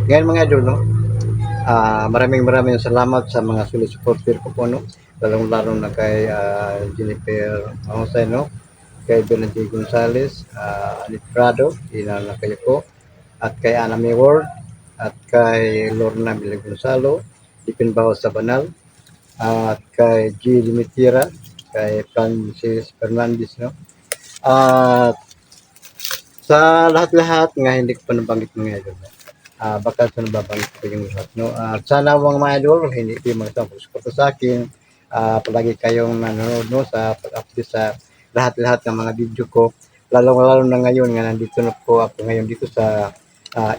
Ngayon mga idol, no? Maraming salamat sa mga solid supporter ko po, no? Lalong-lalo na kay Jennifer Mahusay, no? Kay Benedict Gonzales, Alit Prado, ilan na kayo po, at kay Ana May Ward, at kay Lorna Bilag Gonzalo, Ipin Bawas sa Banal, at kay G. Limitira, kay Francis Fernandez, no? At sa lahat-lahat nga hindi ko pa nabanggit mga idol, no? Baka sa nababanggit ko yung lahat, no? Sana mga idol, hindi kayo magsasabi sa akin. Palagi kayong nanonood, no, sa pag-update sa lahat-lahat ng mga video ko. Lalo na ngayon nga nandito na po ako ngayon dito sa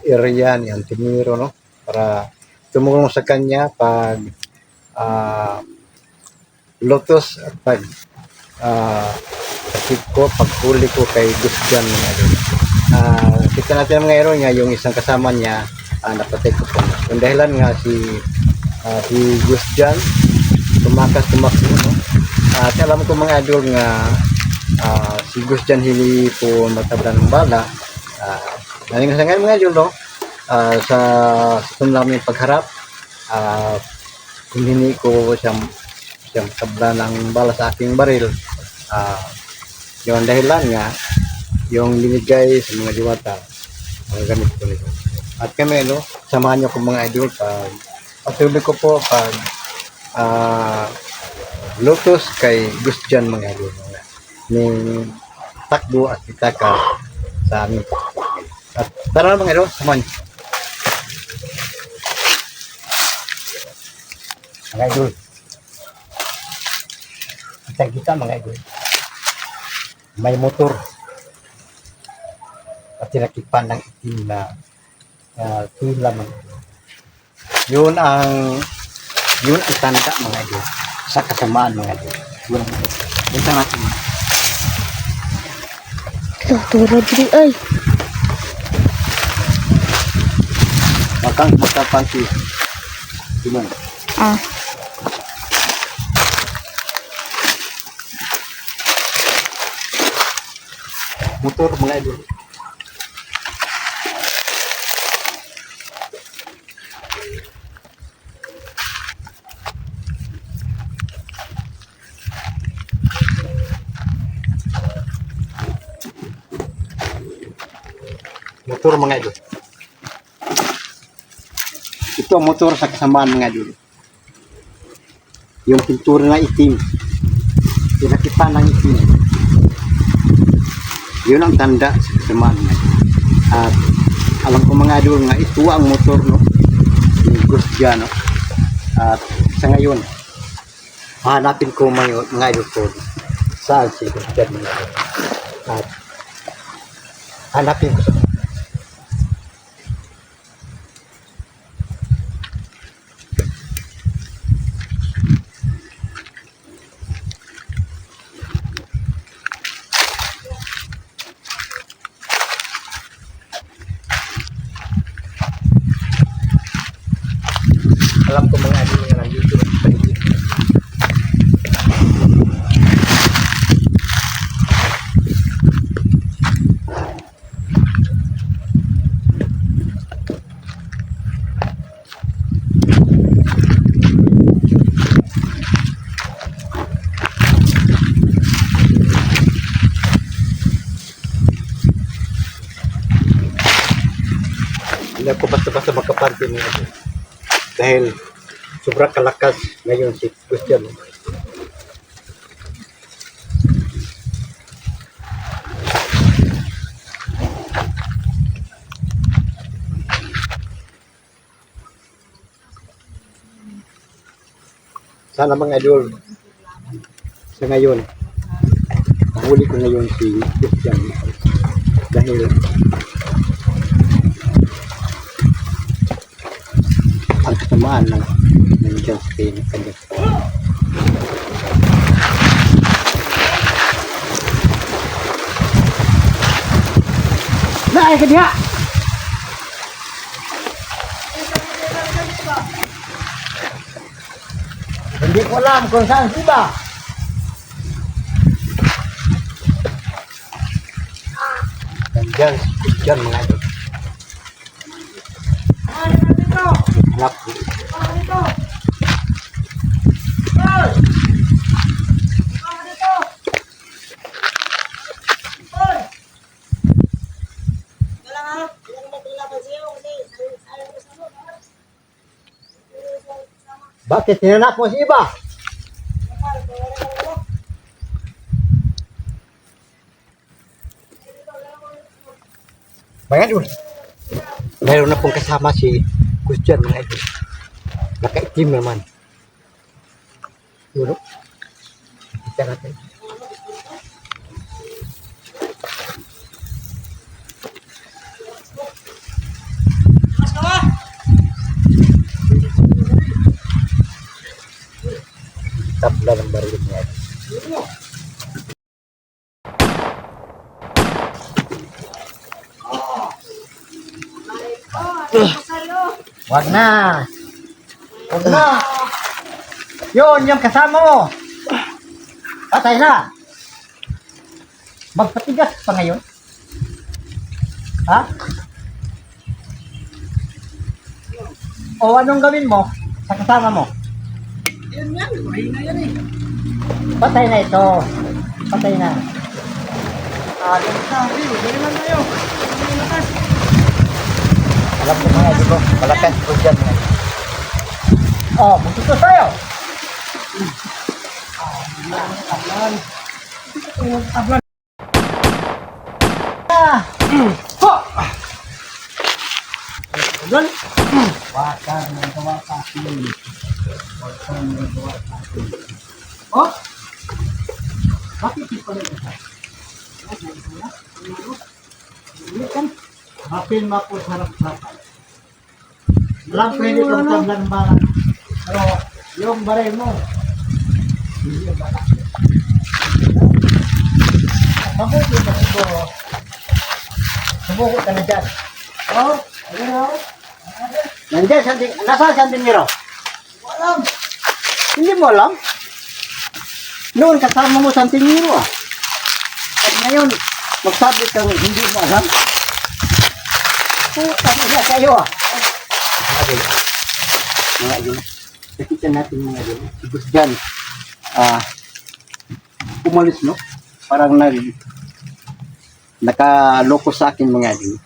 area ni Antimiro, no? Para tumulong sa kanya pag lotos at pag kapit ko, paghuli ko kay Gusjan mga idol. Kita natin mga idol nga yung isang kasama niya napatay ko po. Yung dahilan nga si Gusjan tumakbo, no? At alam ko mga idol nga si Gusjan hili po magtabla ng bala. Naling sa ngayon mga idol, no? Sa sunod namin pagharap, kung hindi ko siyang tabla ng bala sa aking baril, yung dahilan nga yung binigay sa mga diwata ang gamit ko nito. At kami, no, samahan niyo ko mga idol pag patuloy ko po pag lotos kay Gusjan mga idol ning takbo at itaka sa amin. At tara na mga idol, samahan niyo. Mga idol, kita mga idol, may motor at tinakipan ng itim na tila man. Yun ang tanda mga idol sa kasamaan mga idol. Yun ang natin. Tura diri ay. Magkapansi. Gimana? Motor mga idol. Motor mga idol. Ito ang motor sa kasamaan mga idol. Yung pintura na itim. Pinakipan ng itim. Yun ang tanda sa kasamaan mga idol. At alam ko mga idol nga ito ang motor, no? Yung Gusjan, no? At sa ngayon, hanapin ko mga idol ko saan si Gusjan mga idol. At hanapin ko sa alam ko mga idol nga nandito sa paligid. Hindi ako basta-basta magkaparty mga idol. Dahil sobrang kalakas ngayon si Gusjan. Sana mga idol sa ngayon huli ko ngayon si Gusjan dahil ang kasamaan ng nandiyan sa kanya. Naay ka diha! Hindi ko alam kung saan siya. Nandiyan mga idol. Lap. Bakit tinanak mo si iba? Bayad ulit. Mayroon na pong kasama si Christian mga idol. Nakaitim naman. Yun o. Kita natin. Tabla ng barilit niya. Wag na. Wag na. Yun, yung kasama mo. Patay na. Magpatigas pa ngayon. Ha? O anong gawin mo sa kasama mo? Yan yan, mahina yan eh. Patay na ito. Patay na. Yan sabi, dali lang tayo. Dali lakas. Alam ko mga idol ko. Malakas ko dyan mga idol. Oh, magtutos tayo. Tablan. Tablan. Ah! Ho! Tablan. Wakan ng kawakasin. Wakan ng kawakasin. Oh, Bakit ito na ito? Hapin mo po sarap-sarap. Walang pwede itong tablan ng balang. Pero yung baray mo, hindi yung balang. Mabuti na siguro. Sumuko ka na dyan. oh, ayun ako. Nandiyan, nasa Sandinero? Walang. Hindi mo alam? Noon kasama mo Sandinero ah. At ngayon, magsabi kang hindi mo alam. Tama na kayo ah. Mga yun. Nakita natin mga yun. Sigos dyan. Umalis no? Parang nakaloko sa akin mga yun.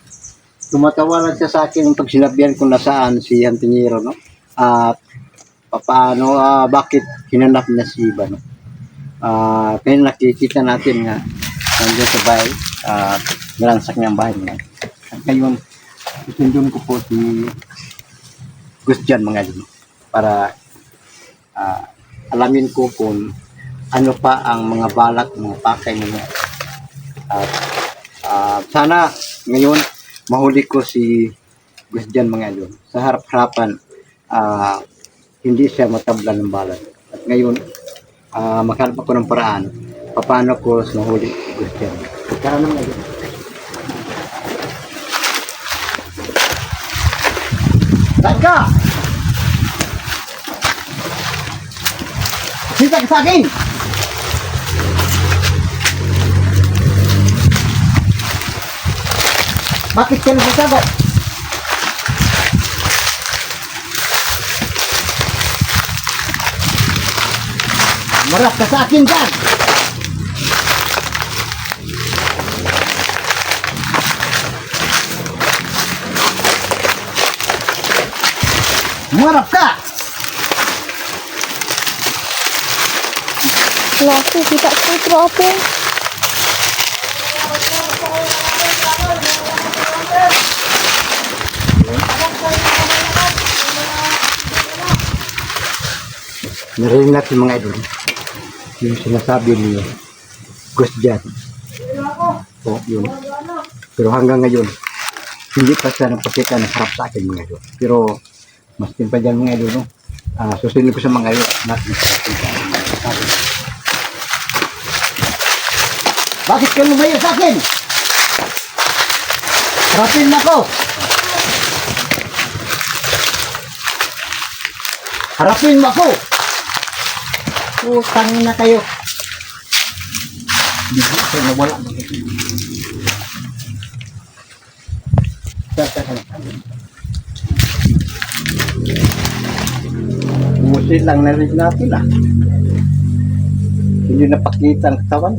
Tumatawa lang siya sa akin pag sinabihan kung nasaan si Antinero no? At paano, bakit hinanap niya si Iba no? Kaya nakikita natin nga nandiyan sa bahay, nilansak niya ang bahay niya. At ngayon, itundun ko po si Gustian mga yun para alamin ko kung ano pa ang mga balak, mga pakay niya. At sana ngayon mahuli ko si Gustian mga yun. Sa harap-harapan, hindi siya matabla ng balat. At ngayon, maghanap ako ng paraan paano ko mahuli si Gustian. Tara na mga yun. Saan ka? Sita ka sa akin! Bakit ka nasasagot? Marap ka sa akin dyan! Marap ka! Laki, kita ko apa? Narinig natin mga idol yung sinasabi ni Gustian. O, yun. Pero hanggang ngayon, hindi pa siya nagpakita ng harap sa akin mga idol. Pero, mas pa dyan mga idol, no? Susunod ko sa mga idol natin sa akin. Bakit ka lumayo sa akin? Harapin na ko! Harapin mo ako! Utang na kayo. Hindi ko siya nawala. Saan ka Hindi lang narinig natin ah. Hindi napakita ang katawan.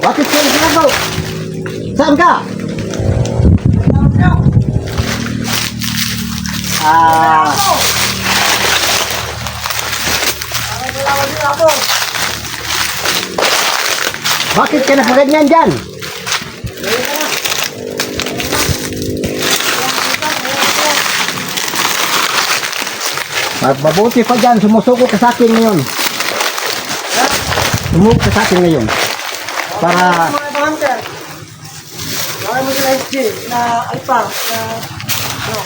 Bakit kayo sinabaw? Saan ka? Ah, bakit ka nakaganyan dyan? Mabuti pa dyan, sumusuko ka sa akin ngayon. Sumuko ka sa akin ngayon. Para Mga hunter. Baka mo sila SG na Alpha na ano.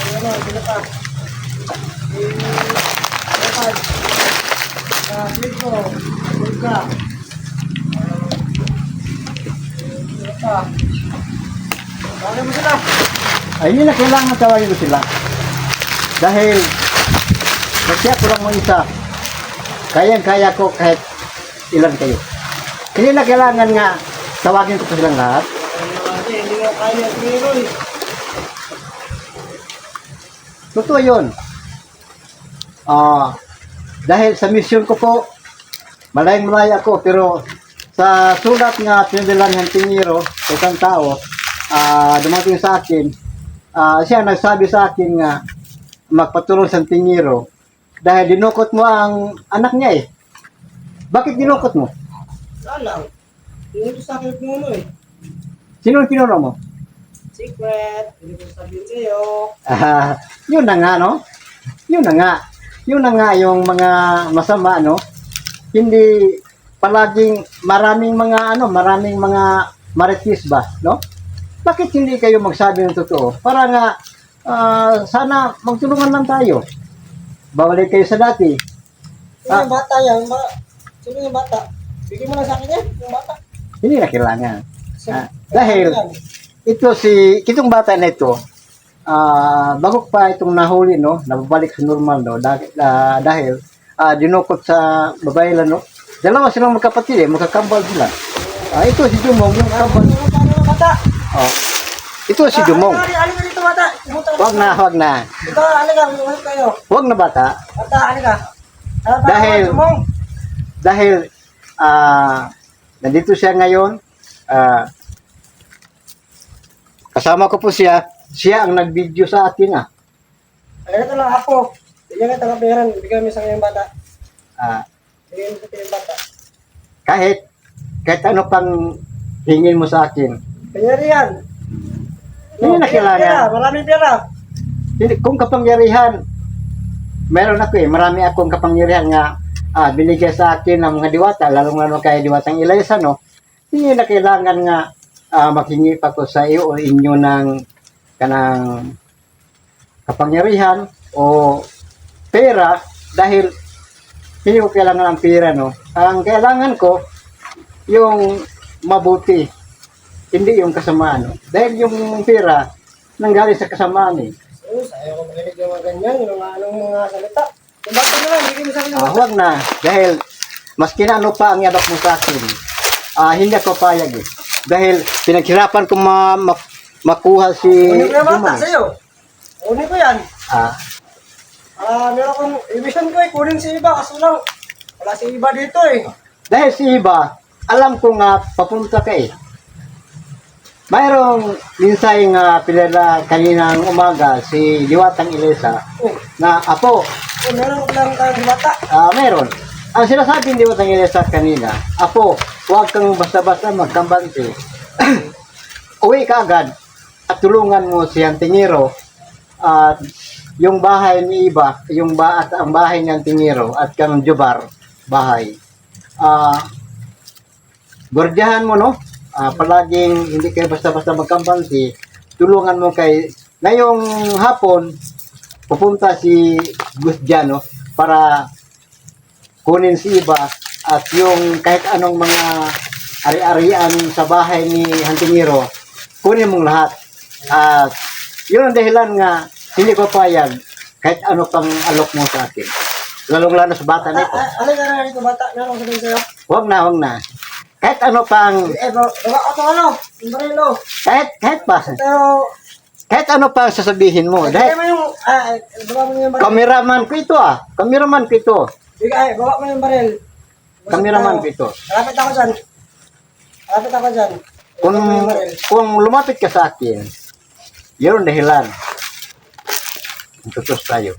Ano, sila pa. Leopard. Silko. Bulka. Sila pa. Baka mo sila. ay hindi na kailangan tawagin ko sila. Dahil kasi ako lang mo isa. Kayang-kaya ko kahit ilan kayo. Hindi na kailangan nga tawagin ko pa silang lahat. Hindi nga kaya tumiro eh. Totoo yun. Dahil sa mission ko po, malayang-malaya ako, pero sa sulat nga pinadalan ng Tingiro, isang tao, dumating sa akin, siya nagsabi sa akin nga magpatulong sa Tingiro dahil dinukot mo ang anak niya eh. Bakit dinukot mo? Alam. Hindi ko sa akin puno eh. Sino ang pinuno mo? Secret. Hindi ko sabihin sa'yo. Yun na nga, no? Yun na nga. Yun na nga yung mga masama, no? Hindi palaging maraming mga marites ba, no? Bakit hindi kayo magsabi ng totoo? Para nga, sana magtulungan lang tayo. Bawalik kayo sa dati. Sino yung bata yan? Sino yung bata? Bigyan mo na sa akin yan, yung bata. Hindi na kailangan. Sa- Dahil, itong bata na ito, bago pa itong nahuli, no? Nababalik sa normal, no? Dahil, dinukot sa babae lang, no? Dalawa silang magkapatid, magkakambal sila. Ito si Dumong, yung kambal. Ano yung bata? Oh. Ito si Dumong. Ano ka dito bata? Wag na. Ito, ano ka? Ano kayo? Wag na bata. Bata, ano ka? Dahil- Dahil, nandito siya ngayon, kasama ko po siya ang nag-video sa atin, Ano ka lang apo? Bigyan ka talang peran. Bigyan mo sa kanyang bata. Bigyan mo sa kanyang bata. kahit ano pang hingin mo sa akin. Kanya riyan. Hindi na kailangan. Maraming pera. Hindi, kung kapangyarihan, meron ako marami akong kapangyarihan nga binigay sa akin ng mga diwata, lalong-lalo kay diwatang Elias, no? Hindi na kailangan nga maghingi pa ko sa iyo o inyo ng kanang kapangyarihan o pera dahil hindi ko kailangan ng pera, no? Ang kailangan ko yung mabuti, hindi yung kasamaan, no? Dahil yung pera nanggaling sa kasamaan eh. Ayaw ko makinig ng mga ganyan. Yung anong mga salita. Yung bata na lang. Bigyan mo sa kanyang bata. Huwag na. Dahil maski na ano pa ang yabak mo sa akin, hindi ako payag eh. Dahil pinaghirapan ko makuha si Kunin ko yung bata Dumang. sa'yo. Kunin ko yan. Ah, Meron akong ibisyon ko eh. Kunin si Iba. Kaso lang. Wala si Iba dito eh. dahil si Iba, alam ko nga papunta ka eh. Mayroong minsay nga pinala kaninang umaga si Diwatang Elisa Oh. na apo, Meron ko lang kayong bata. meron. Ang sinasabi ni Diwatang Elisa kanina, apo, huwag kang basta-basta magkambante. Uwi ka agad at tulungan mo si Antingiro at yung bahay ni Iba, at ang bahay ni Antingiro at kang Jubar bahay. Gordyahan mo, no? Palaging hindi kayo basta-basta magkampansi, tulungan mo kay ngayong hapon pupunta si Gusdiano para kunin si Iba at yung kahit anong mga ari-arian sa bahay ni Antingiro, kunin mong lahat. At yun ang dahilan nga hindi ko payag kahit ano pang alok mo sa akin, lalong-lalo sa bata na ito. Ano ka na dito bata? Meron ko sabihin sa'yo. Huwag na. kahit ano pang, Bawa ko to ano, yung barilo. kahit pa, Pero, kahit ano pang sasabihin mo. bigay Dahil, mo yung, bawa mo yung baril. cameraman ko ito cameraman ko ito. Bawa mo yung baril. Cameraman ko ito. Malapit ako dyan. Kung, Bawa mo yung baril. kung lumapit ka sa akin, yun ang dahilan. Magtutos tayo.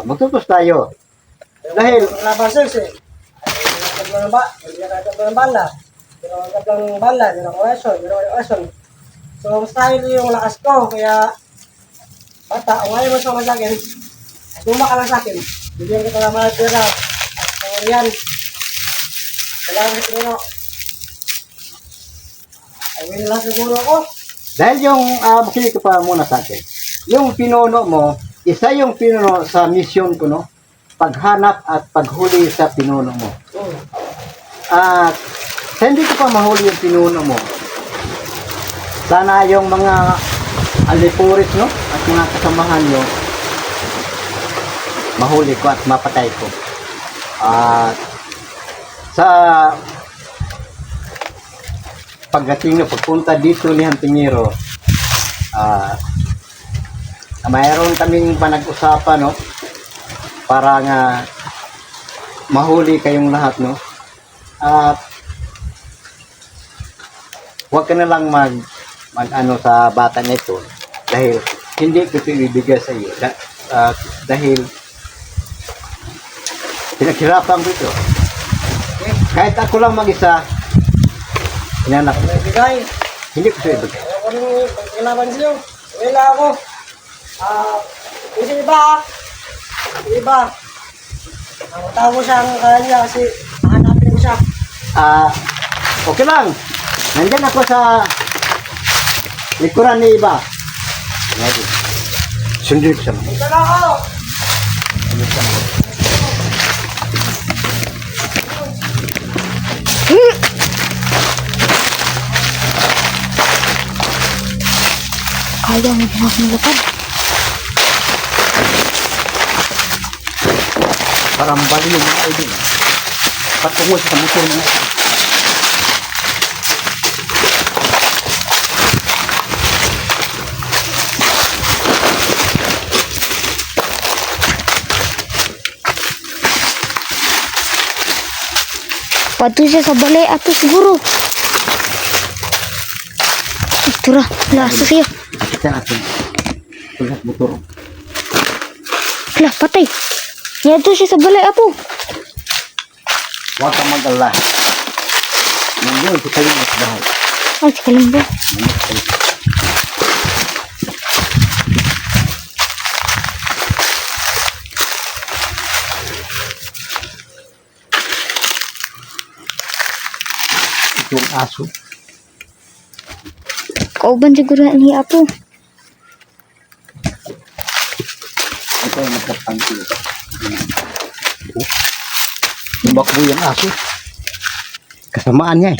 Magtutos tayo. Dahil, Laban sir, hindi nakatap ng bala. Hindi nakatap ng bala, hindi nakatap. So, style yung lakas ko, kaya bata, kung ayaw mo sa akin, suma ka lang sa akin. Bigyan kita naman ng pera. At yan, kailangan ko siguro. Ay, win lang siguro ako. dahil yung, makinig ka pa muna sa akin. Yung pinuno mo, isa yung pinuno sa mission ko, no? Paghanap at paghuli sa pinuno mo. At sa hindi ko pa mahuli yung pinuno mo, sana yung mga alipuris, no? At mga kasamahan nyo, mahuli ko at mapatay ko. At sa pagdating nyo, pagpunta dito ni Antingero, mayroon kaming panag-usapan, no? Para nga mahuli kayong lahat, no? At huwag ka na lang mag ano sa bata na ito dahil hindi ko ito ibibigay sa iyo dahil pinaghirapan ko ito. Kahit ako lang mag-isa, inanak ko. Bigay. Hindi ko ito ibigay. Ayaw ko rin pagkilaban sa'yo. Wala ako. Yung iba. Tawag ko siya ang kanya kasi hanapin ko siya. Okay lang. Nandyan ako sa likuran ni iba. Sundin ko siya. Ito na ako. Kaya mo na akong lapad. Parang bali yung mga idol. Patungo sa motor mo. Patu siya sa balay ato siguro. Ito ra, lasa siya. Kita natin. Tulat motor. Lah, patay. Yato siya sa balay apo. Huwag kang mag-ala. Nandun, sa kalimut bahay. Ay, si Kalimbo. Itong aso. Kauban siguro na niya apo. Ito ang nagkapangkil. Tumakbo yung aso. Kasamaan niya eh.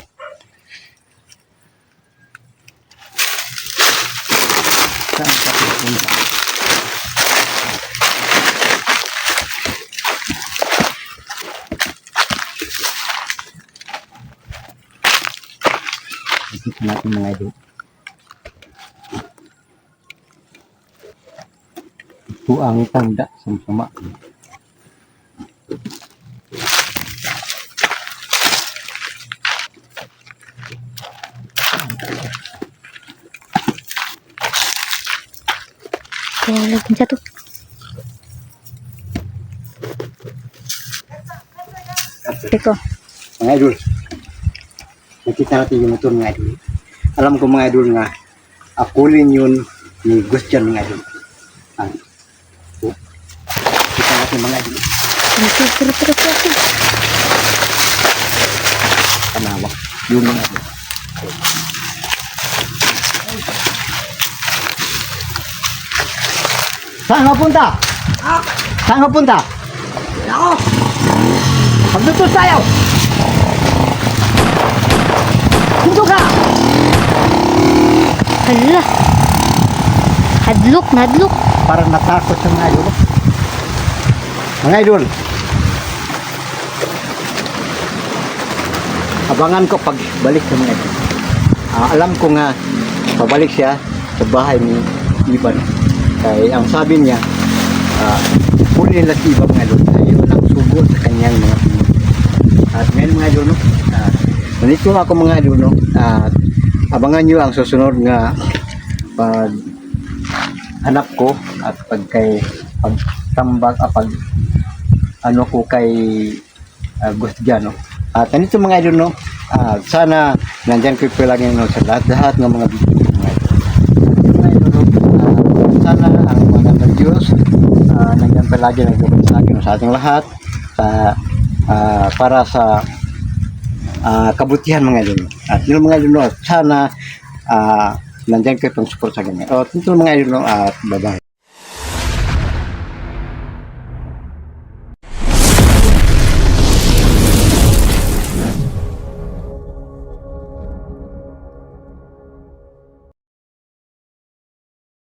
Saan ka pupunta? Ikita natin mga idol. Ito ang tanda sa sama. Kaya lagi siya to. Teko. Mga idol, nakita natin yung motor mga idol. Alam ko mga idol nga, akulin yun ni Gustian mga idol. Kita natin mga idol. Tara. Panawak. Yun mga idol. Saan ka punta? Saan ka punta? Ako. Pagdutos tayo! Dito ka! Hala. Nadlok. Parang natakot sa mga idol. Mga idol, abangan ko pag balik sa mga idol. Alam ko nga pabalik siya sa bahay ni Ivan. Kaya ang sabi niya, huli nila si Ivan mga idol ay walang sugo sa kanyang mga pinag. At ngayon mga idol, no, nandito ako mga idol, no, at abangan nyo ang susunod nga pag hanap ko at pagtambak pag ano ko kay gusto dyan, no. At nandito mga idol, no, sana nandyan ko palagi, no, sa lahat ng mga video mga idol. Mga idol, no, sana ang mga ng Diyos nandyan palagi nagdabal sa akin, no, sa ating lahat para sa kabutihan mga idol. At yun mga idol, no, sana nandyan kayo pang support sa ganyan. At ito mga idol, no, at bye-bye.